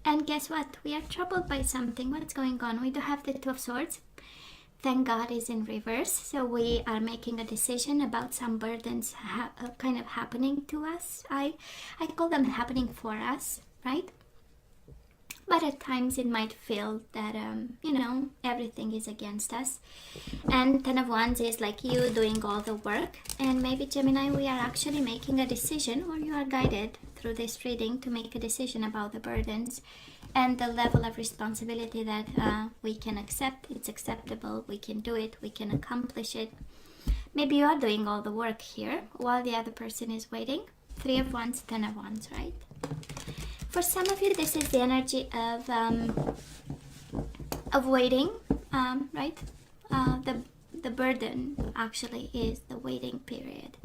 And guess what? We are troubled by something. What's going on? We do have the Two of Swords. Thank God is in reverse. So we are making a decision about some burdens kind of happening to us. I call them happening for us, right? But at times it might feel that, everything is against us. And Ten of Wands is like you doing all the work. And maybe Gemini, we are actually making a decision, or you are guided through this reading to make a decision about the burdens and the level of responsibility that we can accept. It's acceptable. We can do it. We can accomplish it. Maybe you are doing all the work here while the other person is waiting. Three of Wands, Ten of Wands, right? For some of you, this is the energy of waiting, right? The burden actually is the waiting period.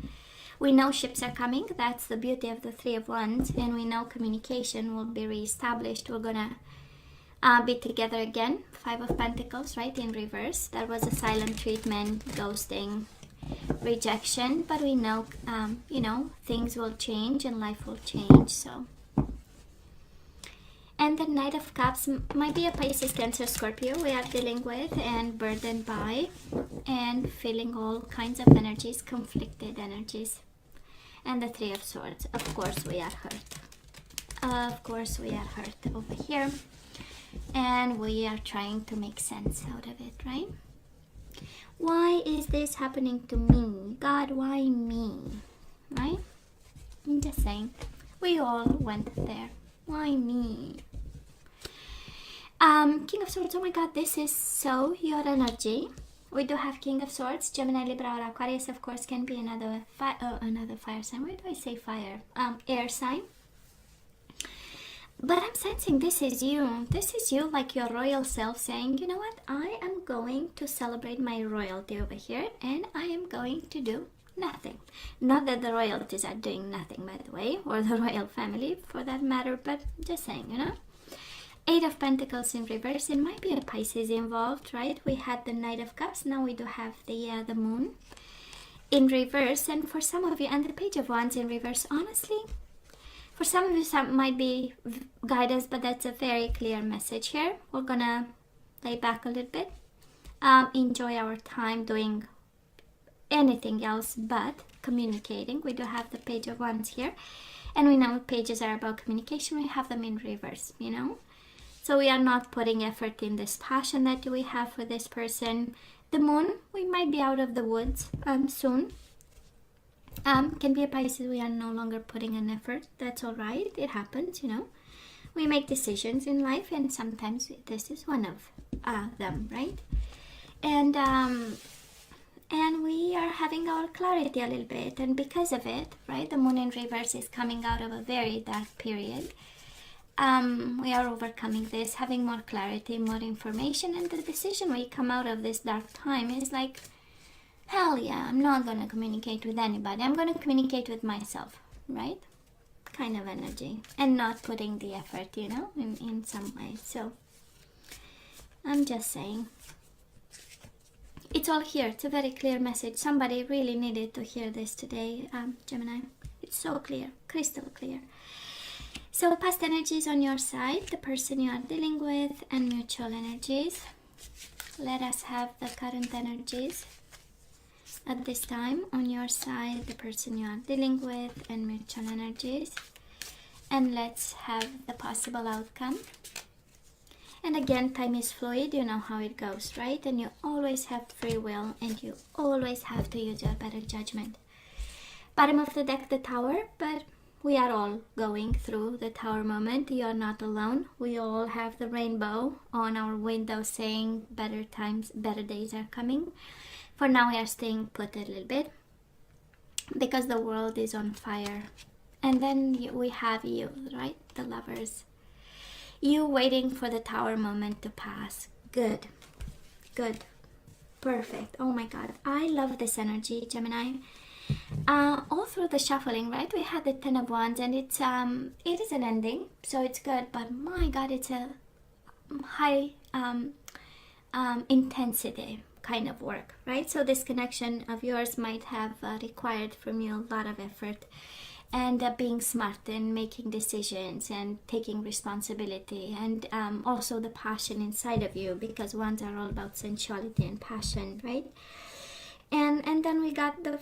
We know ships are coming. That's the beauty of the Three of Wands. And we know communication will be reestablished. We're going to be together again. Five of Pentacles, right, in reverse. That was a silent treatment, ghosting, rejection. But we know, things will change and life will change, so... And the Knight of Cups might be a Pisces, Cancer, Scorpio we are dealing with and burdened by and feeling all kinds of energies, conflicted energies. And the Three of Swords, of course we are hurt. Of course we are hurt over here. And we are trying to make sense out of it, right? Why is this happening to me? God, why me? Right? I'm just saying, we all went there. Why me? King of Swords, oh my God, this is so your energy. We do have King of Swords, Gemini, Libra, or Aquarius, of course, can be another fire sign. Why do I say fire? Air sign. But I'm sensing this is you. This is you, like your royal self saying, you know what? I am going to celebrate my royalty over here and I am going to do nothing. Not that the royalties are doing nothing, by the way, or the royal family for that matter, but just saying, Eight of Pentacles in reverse. It might be a Pisces involved, right? We had the Knight of Cups. Now we do have the Moon in reverse. And for some of you, and the Page of Wands in reverse, honestly, for some of you, some might be guidance, but that's a very clear message here. We're gonna lay back a little bit. Enjoy our time doing anything else but communicating. We do have the Page of Wands here. And we know pages are about communication. We have them in reverse, So we are not putting effort in this passion that we have for this person. The Moon, we might be out of the woods soon. Can be a Pisces, we are no longer putting an effort. That's all right. It happens, We make decisions in life and sometimes this is one of them, right? And we are having our clarity a little bit. And because of it, right, the Moon in reverse is coming out of a very dark period. We are overcoming this, having more clarity, more information, and the decision we come out of this dark time is like, hell yeah, I'm not going to communicate with anybody. I'm going to communicate with myself, right? Kind of energy. And not putting the effort, in some way. So, I'm just saying. It's all here. It's a very clear message. Somebody really needed to hear this today, Gemini. It's so clear, crystal clear. So past energies on your side, the person you are dealing with, and mutual energies. Let us have the current energies at this time on your side, the person you are dealing with, and mutual energies. And let's have the possible outcome. And again, time is fluid, you know how it goes, right? And you always have free will and you always have to use your better judgment. Bottom of the deck, the Tower, but we are all going through the Tower moment. You are not alone. We all have the rainbow on our window saying better times, better days are coming. For now, we are staying put a little bit because the world is on fire. And then we have you, right? The Lovers. You waiting for the Tower moment to pass. Good. Good. Perfect. Oh my God. I love this energy, Gemini. All through the shuffling, right? We had the Ten of Wands and it is an ending. So it's good. But my God, it's a high intensity kind of work, right? So this connection of yours might have required from you a lot of effort. and being smart and making decisions and taking responsibility, and also the passion inside of you, because ones are all about sensuality and passion, right? And then we got the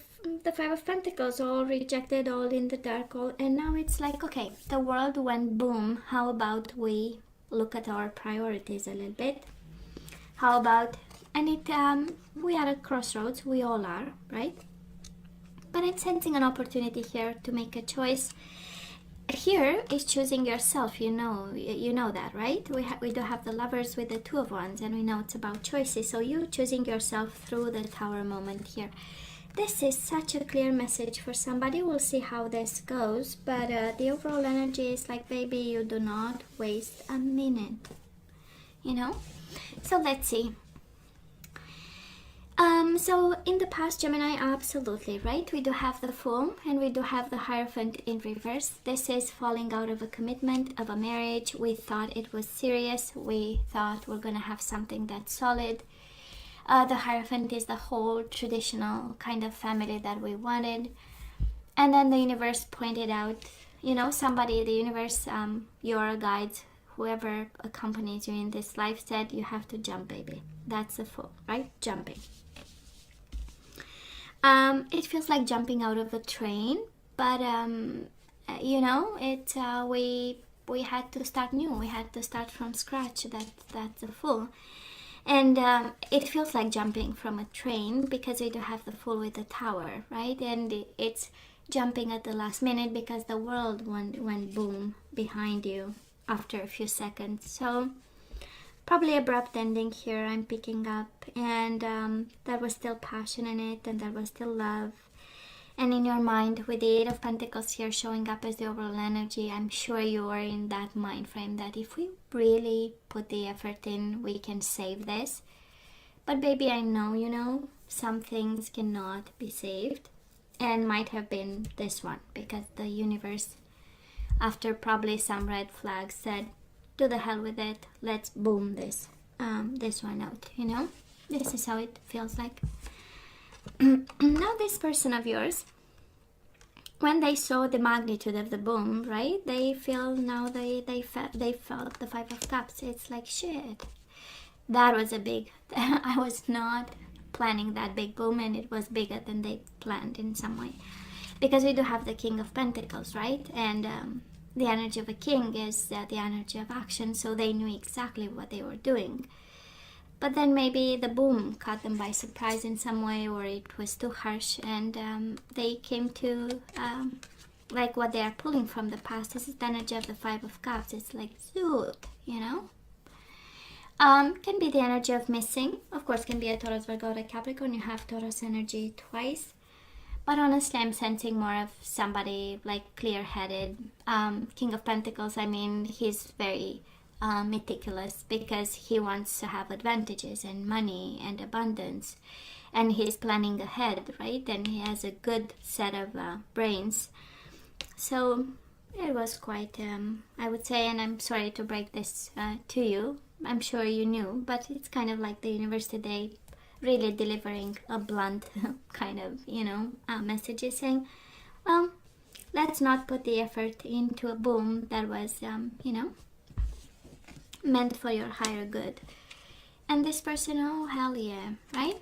Five of Pentacles, all rejected, all in the dark, all, and now it's like, okay, the world went boom. How about we look at our priorities a little bit? How about, and it we are at crossroads, we all are, right? But I'm sensing an opportunity here to make a choice. Here is choosing yourself, you know that, right? We do have the Lovers with the Two of Wands, and we know it's about choices. So you choosing yourself through the Tower moment here. This is such a clear message for somebody. We'll see how this goes, but the overall energy is like, baby, you do not waste a minute, you know? So let's see. So in the past, Gemini, absolutely, right? We do have the Fool and we do have the Hierophant in reverse. This is falling out of a commitment, of a marriage. We thought it was serious. We thought we're going to have something that's solid. The Hierophant is the whole traditional kind of family that we wanted. And then the universe pointed out, you know, somebody, the universe, your guides, whoever accompanies you in this life said, you have to jump, baby. That's the Fool, right? Jumping. It feels like jumping out of a train, but you know, it we had to start new. We had to start from scratch. That's a Fool, and it feels like jumping from a train because we do have the Fool with the Tower, right? And it's jumping at the last minute because the world went boom behind you after a few seconds. So probably abrupt ending here I'm picking up, and there was still passion in it, and there was still love. And in your mind, with the Eight of Pentacles here showing up as the overall energy, I'm sure you are in that mind frame that if we really put the effort in, we can save this. But baby, I know, you know, some things cannot be saved, and might have been this one, because the universe, after probably some red flags, said, to the hell with it, let's boom this one out, you know? This is how it feels like. Now this person of yours, when they saw the magnitude of the boom, right, they feel now they felt the Five of Cups. It's like, shit, that was a big, I was not planning that big boom, and it was bigger than they planned in some way, because we do have the King of Pentacles, right? And the energy of a king is the energy of action, so they knew exactly what they were doing. But then maybe the boom caught them by surprise in some way, or it was too harsh, and they came to like what they are pulling from the past. This is the energy of the Five of Cups. It's like, dude, you know? Can be the energy of missing. Of course, can be a Taurus, Virgo, or Capricorn. You have Taurus energy twice. But honestly, I'm sensing more of somebody like clear-headed. King of Pentacles, I mean, he's very meticulous because he wants to have advantages and money and abundance. And he's planning ahead, right? And he has a good set of brains. So it was quite, I would say, and I'm sorry to break this to you. I'm sure you knew, but it's kind of like the universe today really delivering a blunt kind of, you know, messages saying, well, let's not put the effort into a boom that was, you know, meant for your higher good. And this person, oh, hell yeah, right?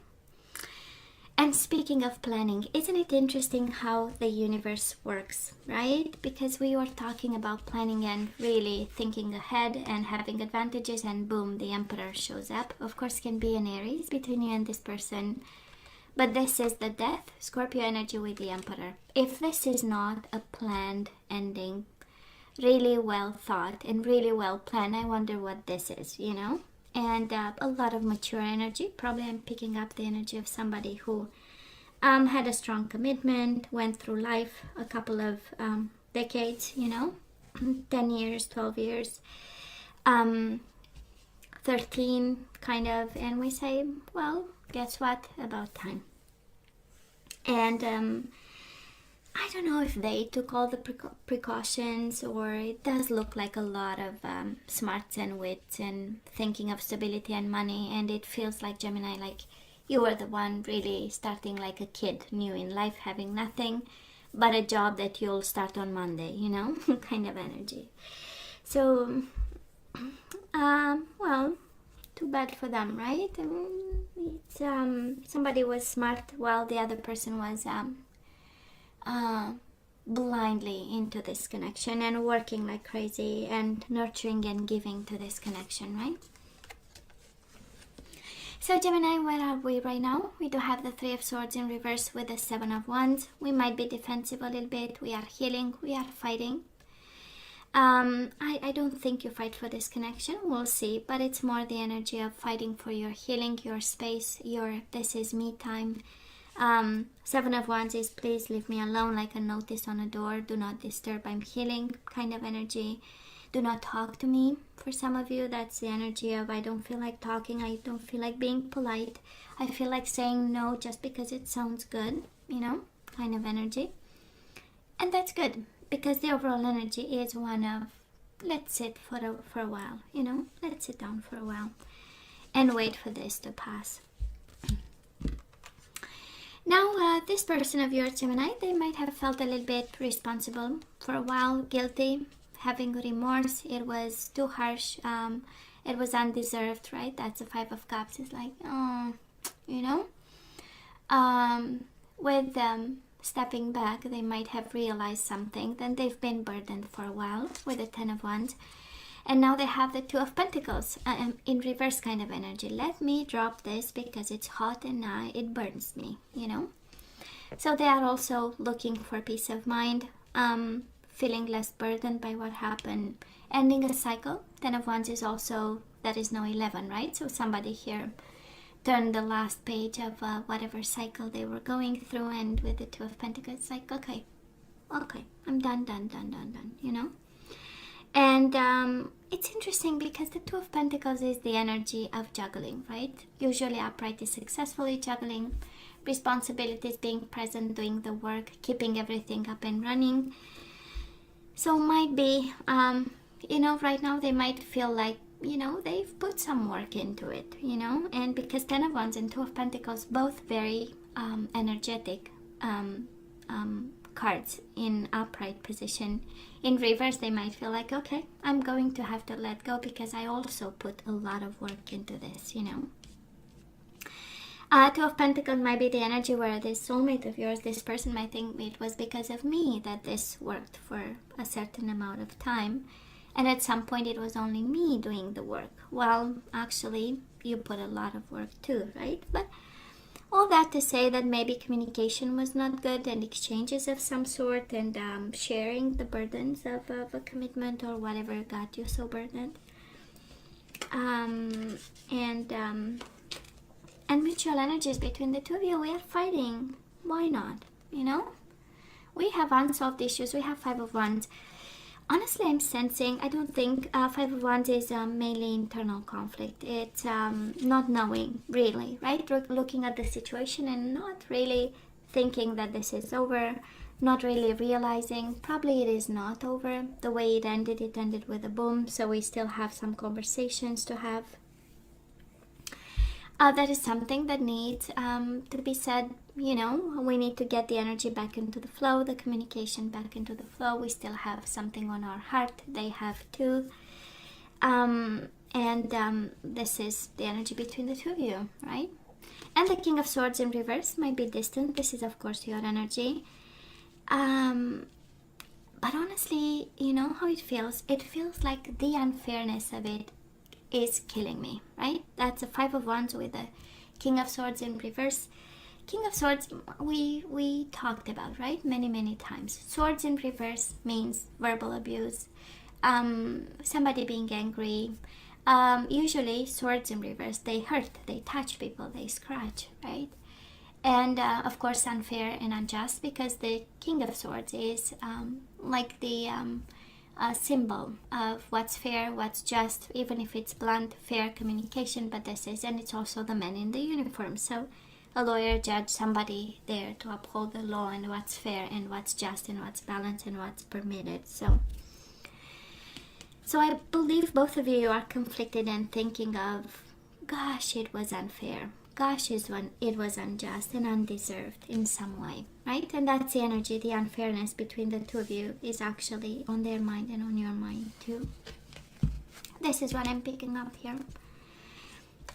And speaking of planning, isn't it interesting how the universe works, right? Because we were talking about planning and really thinking ahead and having advantages, and boom, the Emperor shows up. Of course, can be an Aries between you and this person. But this is the Death, Scorpio energy with the Emperor. If this is not a planned ending, really well thought and really well planned, I wonder what this is, you know? And a lot of mature energy. Probably I'm picking up the energy of somebody who had a strong commitment, went through life a couple of decades, you know, 10 years, 12 years, 13 kind of, and we say, well, guess what, about time. And I don't know if they took all the precautions, or it does look like a lot of smarts and wits and thinking of stability and money, and it feels like, Gemini, like you were the one really starting like a kid, new in life, having nothing, but a job that you'll start on Monday, you know, kind of energy. So, well, too bad for them, right? It's somebody was smart while the other person was blindly into this connection and working like crazy and nurturing and giving to this connection, right? So Gemini, where are we right now? We do have the Three of Swords in reverse with the Seven of Wands. We might be defensive a little bit. We are healing. We are fighting. I don't think you fight for this connection. We'll see. But it's more the energy of fighting for your healing, your space, your this is me time. Seven of Wands is please leave me alone, like a notice on a door. Do not disturb. I'm healing kind of energy. Do not talk to me. For some of you, that's the energy of I don't feel like talking. I don't feel like being polite. I feel like saying no just because it sounds good, you know, kind of energy. And that's good because the overall energy is one of let's sit for a while, you know, let's sit down for a while and wait for this to pass. Now, this person of yours, Gemini, they might have felt a little bit responsible for a while, guilty, having remorse. It was too harsh. It was undeserved, right? That's the Five of Cups. It's like, oh, you know. With them stepping back, they might have realized something. Then they've been burdened for a while with the Ten of Wands. And now they have the Two of Pentacles in reverse kind of energy. Let me drop this because it's hot and it burns me, you know. So they are also looking for peace of mind, feeling less burdened by what happened, ending a cycle. Ten of Wands is also, that is now 11, right? So somebody here turned the last page of whatever cycle they were going through, and with the Two of Pentacles, it's like, okay, I'm done, you know. And it's interesting because the Two of Pentacles is the energy of juggling, right? Usually upright is successfully juggling, responsibilities, being present, doing the work, keeping everything up and running. So might be, you know, right now they might feel like, you know, they've put some work into it, you know, and because Ten of Wands and Two of Pentacles, both very energetic cards in upright position. In reverse, they might feel like, okay, I'm going to have to let go because I also put a lot of work into this, you know. Two of Pentacles might be the energy where this soulmate of yours, this person might think it was because of me that this worked for a certain amount of time. And at some point it was only me doing the work. Well, actually, you put a lot of work too, right? But all that to say that maybe communication was not good and exchanges of some sort and sharing the burdens of a commitment or whatever got you so burdened. And mutual energies between the two of you, we are fighting. Why not? You know? We have unsolved issues. We have Five of Wands. Honestly, I'm sensing, I don't think Five of Wands is mainly internal conflict. It's not knowing, really, right? Looking at the situation and not really thinking that this is over, not really realizing. Probably it is not over. The way it ended with a boom, so we still have some conversations to have. That is something that needs to be said, you know. We need to get the energy back into the flow, the communication back into the flow. We still have something on our heart. They have too. This is the energy between the two of you, right? And the King of Swords in reverse might be distant. This is, of course, your energy. But honestly, you know how it feels? It feels like the unfairness of it is killing me, right? That's a Five of Wands with the King of Swords in reverse. King of Swords, we talked about, right? Many times. Swords in reverse means verbal abuse, somebody being angry. Usually swords in reverse, they hurt, they touch people, they scratch, right? And of course unfair and unjust, because the King of Swords is like the symbol of what's fair, what's just, even if it's blunt, fair communication. But this is, and it's also the man in the uniform. So a lawyer, judge, somebody there to uphold the law and what's fair and what's just and what's balanced and what's permitted. So I believe both of you are conflicted and thinking of, gosh, it was unfair. gosh, it was unjust and undeserved in some way, right? And that's the energy, the unfairness between the two of you is actually on their mind and on your mind too. This is what I'm picking up here.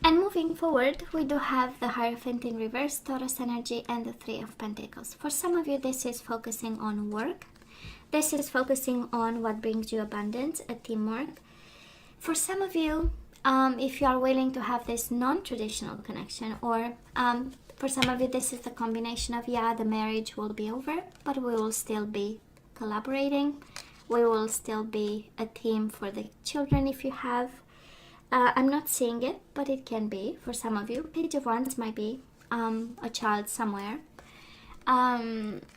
And moving forward, we do have the Hierophant in reverse, Taurus energy, and the Three of Pentacles. For some of you, this is focusing on work. This is focusing on what brings you abundance, a teamwork. For some of you, if you are willing to have this non-traditional connection, or for some of you, this is the combination of, yeah, the marriage will be over, but we will still be collaborating. We will still be a team for the children if you have. I'm not seeing it, but it can be for some of you. Page of Wands might be a child somewhere.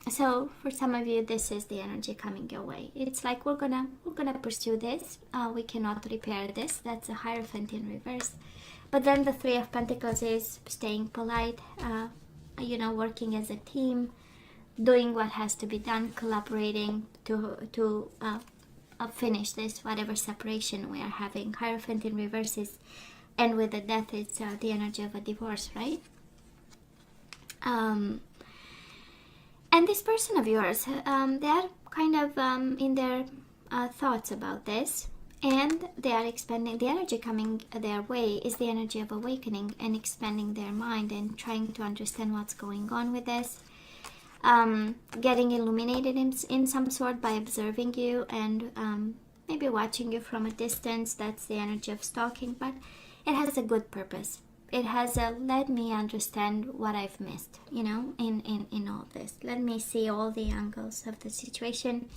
So for some of you, this is the energy coming your way. It's like we're gonna pursue this. We cannot repair this. That's a Hierophant in reverse. But then the Three of Pentacles is staying polite, working as a team, doing what has to be done, collaborating to finish this, whatever separation we are having. Hierophant in reverse is, and with the Death, it's the energy of a divorce, right? And this person of yours, they are kind of in their thoughts about this, and they are expanding. The energy coming their way is the energy of awakening and expanding their mind and trying to understand what's going on with this. Getting illuminated in some sort by observing you and maybe watching you from a distance. That's the energy of stalking, but it has a good purpose. It has a, let me understand what I've missed, in all this. Let me see all the angles of the situation,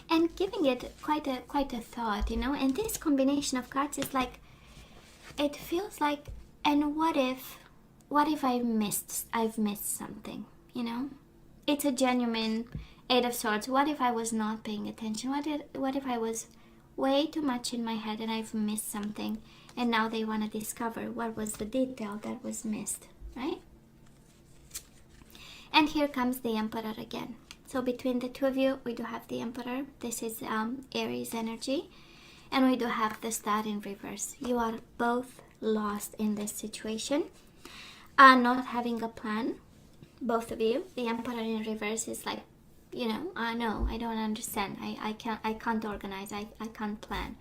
and giving it quite a thought, And this combination of cards is like, it feels like, and what if I've missed something, It's a genuine Eight of Swords. What if I was not paying attention? What if I was way too much in my head and I've missed something, and now they want to discover what was the detail that was missed, right? And here comes the Emperor again. So between the two of you, we do have the Emperor. This is Aries energy, and we do have the Star in reverse. You are both lost in this situation, not having a plan. Both of you. The Emperor in reverse is like, no, I don't understand. I can't organize. I can't plan.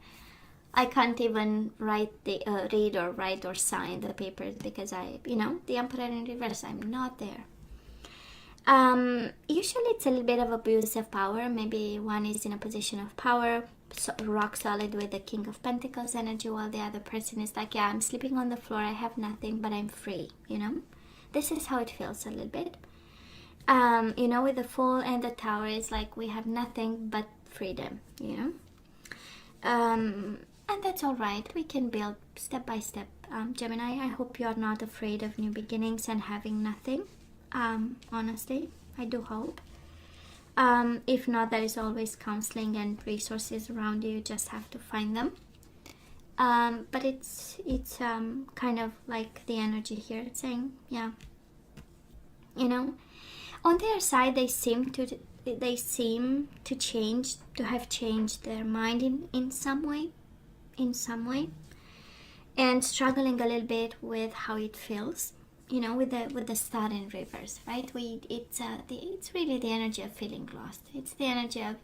I can't even read or write or sign the papers because the Emperor in reverse, I'm not there. Usually it's a little bit of abuse of power. Maybe one is in a position of power, rock solid with the King of Pentacles energy, while the other person is like, yeah, I'm sleeping on the floor. I have nothing, but I'm free, This is how it feels a little bit. With the Fool and the Tower, it's like we have nothing but freedom, And that's all right. We can build step by step. Gemini, I hope you are not afraid of new beginnings and having nothing. Honestly, I do hope. If not, there is always counseling and resources around you. You just have to find them. But it's kind of like the energy here. It's saying, yeah, on their side, they seem to have changed their mind in some way, and struggling a little bit with how it feels, with the Star in reverse, right? It's really the energy of feeling lost. It's the energy of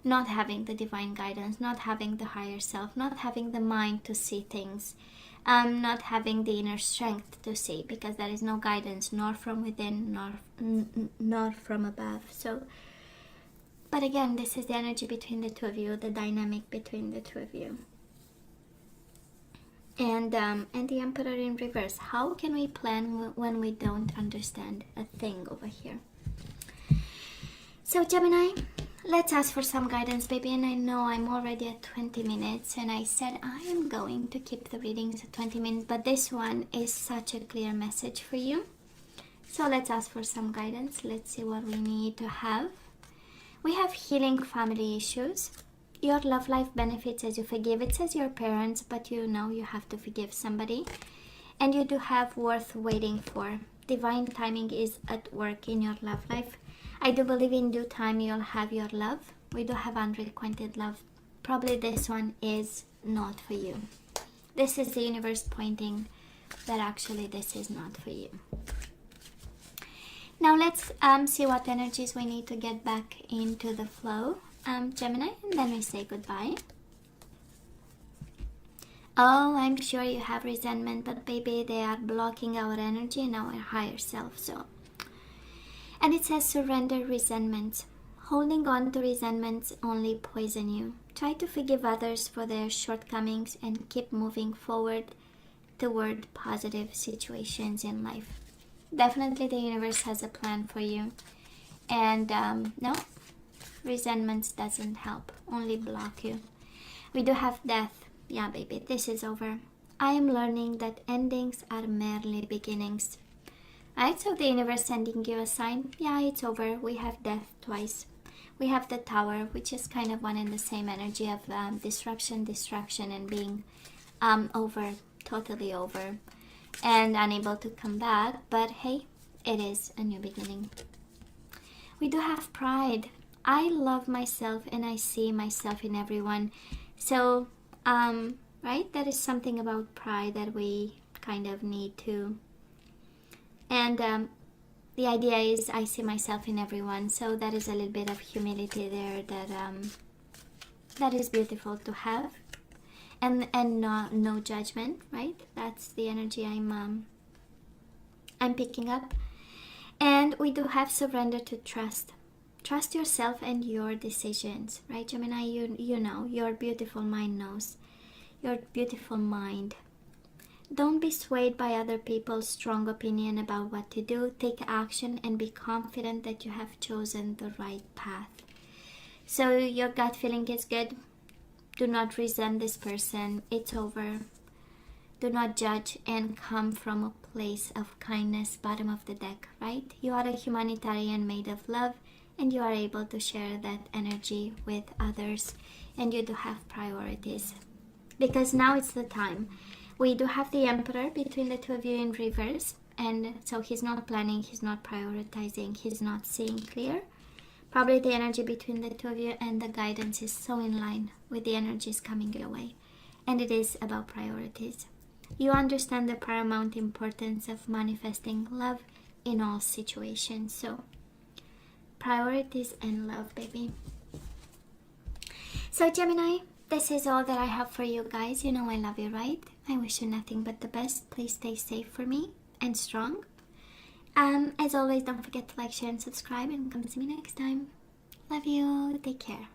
not having the divine guidance, not having the higher self, not having the mind to see things, not having the inner strength to see, because there is no guidance, nor from within, nor from above. So, but again, this is the energy between the two of you, the dynamic between the two of you. And the Emperor in reverse. How can we plan when we don't understand a thing over here? So Gemini, let's ask for some guidance, baby. And I know I'm already at 20 minutes, and I said I am going to keep the readings at 20 minutes, but this one is such a clear message for you. So let's ask for some guidance. Let's see what we need to have. We have healing family issues. Your love life benefits as you forgive. It says your parents, but you have to forgive somebody. And you do have worth waiting for. Divine timing is at work in your love life. I do believe in due time you'll have your love. We do have unrequited love. Probably this one is not for you. This is the universe pointing that actually this is not for you. Now let's see what energies we need to get back into the flow, Gemini, and then we say goodbye. Oh, I'm sure you have resentment, but baby, they are blocking our energy and our higher self. So, and it says surrender resentments. Holding on to resentments only poison you. Try to forgive others for their shortcomings and keep moving forward toward positive situations in life. Definitely the universe has a plan for you. And no, resentments doesn't help, only block you. We do have death. Yeah, baby, this is over. I am learning that endings are merely beginnings. Right, so the universe sending you a sign. Yeah, it's over. We have death twice. We have the Tower, which is kind of one and the same energy of disruption, distraction, and being over, totally over, and unable to come back. But hey, it is a new beginning. We do have pride. I love myself and I see myself in everyone. So, right, that is something about pride that we kind of need to. And the idea is I see myself in everyone. So that is a little bit of humility there that is beautiful to have. And no judgment, right? That's the energy I'm picking up. And we do have surrender to trust. Trust yourself and your decisions, right, Gemini? You know, your beautiful mind knows. Your beautiful mind. Don't be swayed by other people's strong opinion about what to do. Take action and be confident that you have chosen the right path. So your gut feeling is good. Do not resent this person. It's over. Do not judge and come from a place of kindness, bottom of the deck, right? You are a humanitarian made of love. And you are able to share that energy with others. And you do have priorities. Because now it's the time. We do have the Emperor between the two of you in reverse. And so he's not planning, he's not prioritizing, he's not seeing clear. Probably the energy between the two of you and the guidance is so in line with the energies coming your way. And it is about priorities. You understand the paramount importance of manifesting love in all situations. So, priorities and love, baby. So Gemini, this is all that I have for you guys. You know I love you, right? I wish you nothing but the best. Please stay safe for me and strong. As always, don't forget to like, share, and subscribe, and come see me next time. Love you. Take care.